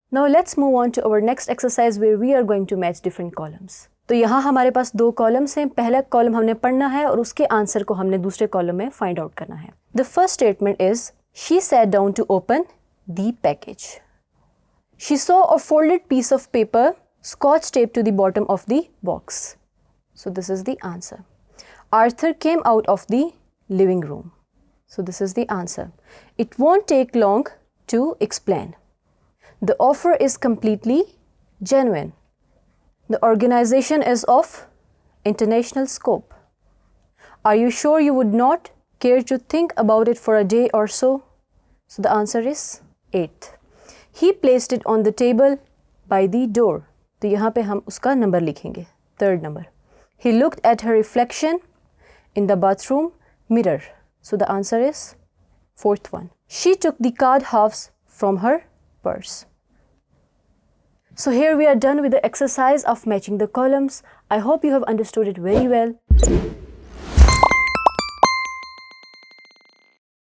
Now let's move on to our next exercise where we are going to match different columns. तो यहाँ हमारे पास दो columns हैं. पहला कॉलम हमने पढ़ना है और उसके आंसर को हमने दूसरे कॉलम में फाइंड आउट करना है. The first statement is, she sat down to open the package. She saw a folded piece of paper scotch taped to the bottom of the box. So this is the answer. Arthur came out of the living room. So this is the answer. It won't take long to explain. The offer is completely genuine. The organization is of international scope. Are you sure you would not care to think about it for a day or so? So the answer is 8. He placed it on the table by the door. तो यहाँ पे हम उसका number लिखेंगे, third number. He looked at her reflection in the bathroom mirror. So the answer is fourth one. She took the card halves from her purse. So here we are done with the exercise of matching the columns. I hope you have understood it very well.